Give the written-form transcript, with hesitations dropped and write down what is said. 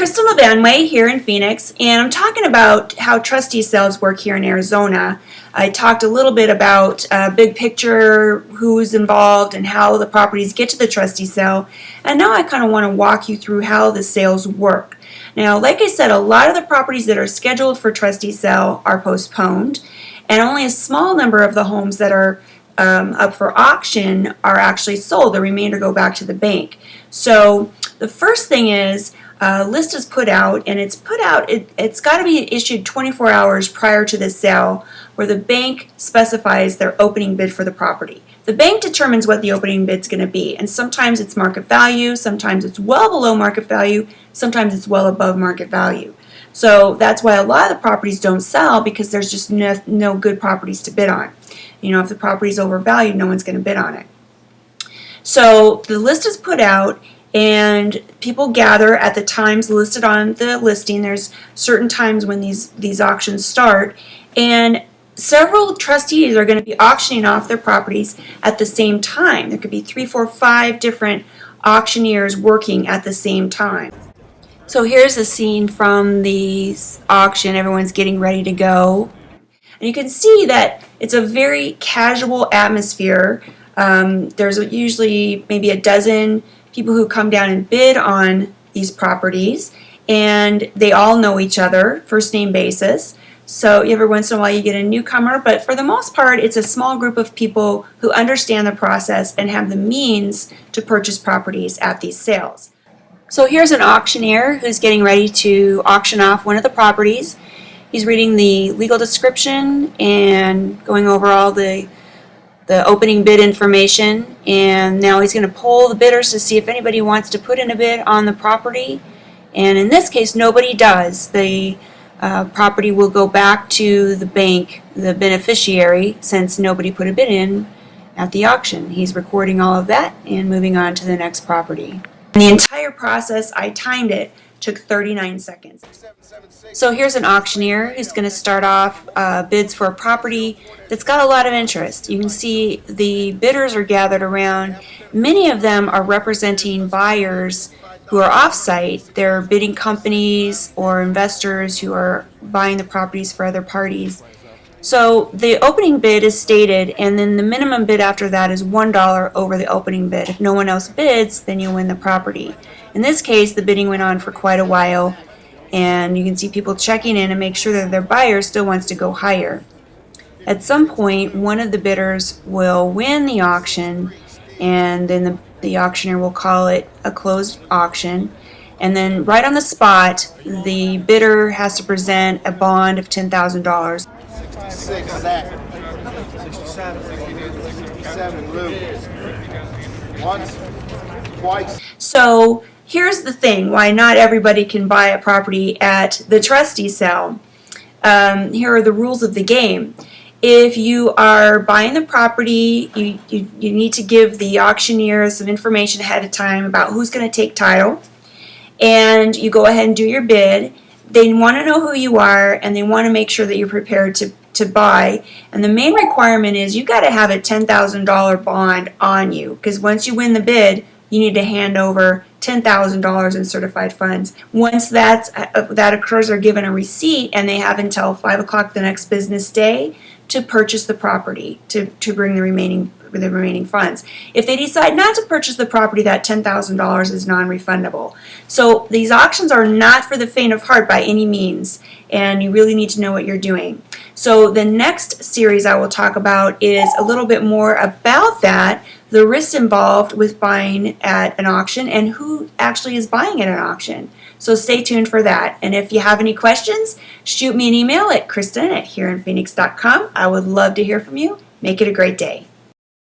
Crystal Levanway here in Phoenix, and I'm talking about how trustee sales work here in Arizona. I talked a little bit about big picture, who's involved, and how the properties get to the trustee sale, and now I kind of want to walk you through how the sales work. Now, like I said, a lot of the properties that are scheduled for trustee sale are postponed, and only a small number of the homes that are up for auction are actually sold. The remainder go back to the bank. So the first thing is, list is put out, and it's got to be issued 24 hours prior to the sale, where the bank specifies their opening bid for the property. The bank determines what the opening bid's going to be, and sometimes it's market value, sometimes it's well below market value, sometimes it's well above market value. So that's why a lot of the properties don't sell, because there's just no good properties to bid on. You know, if the property's overvalued, no one's going to bid on it. So the list is put out, and people gather at the times listed on the listing. There's certain times when these auctions start, and several trustees are going to be auctioning off their properties at the same time. There could be 3, 4, 5 different auctioneers working at the same time. So here's a scene from the auction. Everyone's getting ready to go. And you can see that it's a very casual atmosphere. There's usually maybe a dozen people who come down and bid on these properties, and they all know each other, first name basis. So every once in a while you get a newcomer, but for the most part it's a small group of people who understand the process and have the means to purchase properties at these sales. So here's an auctioneer who's getting ready to auction off one of the properties. He's reading the legal description and going over all the opening bid information, and now he's going to poll the bidders to see if anybody wants to put in a bid on the property, and in this case nobody does. The property will go back to the bank, the beneficiary, since nobody put a bid in at the auction. He's recording all of that and moving on to the next property. And the entire process, I timed it, took 39 seconds. So here's an auctioneer who's going to start off bids for a property that's got a lot of interest. You can see the bidders are gathered around. Many of them are representing buyers who are off-site. They're bidding companies or investors who are buying the properties for other parties. So the opening bid is stated, and then the minimum bid after that is $1 over the opening bid. If no one else bids, then you win the property. In this case, the bidding went on for quite a while, and you can see people checking in and make sure that their buyer still wants to go higher. At some point, one of the bidders will win the auction, and then the auctioneer will call it a closed auction. And then right on the spot, the bidder has to present a bond of $10,000. 66, Zach. 67. 67, Lou. Once, twice. So here's the thing, why not everybody can buy a property at the trustee sale. Here are the rules of the game. If you are buying the property, you need to give the auctioneer some information ahead of time about who's going to take title, and you go ahead and do your bid. They want to know who you are, and they want to make sure that you're prepared to buy. And the main requirement is you got to have a $10,000 bond on you, because once you win the bid, you need to hand over $10,000 in certified funds. Once that occurs, they're given a receipt, and they have until 5 o'clock the next business day to purchase the property, to bring the remaining funds. If they decide not to purchase the property, that $10,000 is non-refundable. So these auctions are not for the faint of heart by any means, and you really need to know what you're doing. So the next series I will talk about is a little bit more about that, the risks involved with buying at an auction, and who actually is buying at an auction. So stay tuned for that. And if you have any questions, shoot me an email at kristen@hereinphoenix.com. I would love to hear from you. Make it a great day.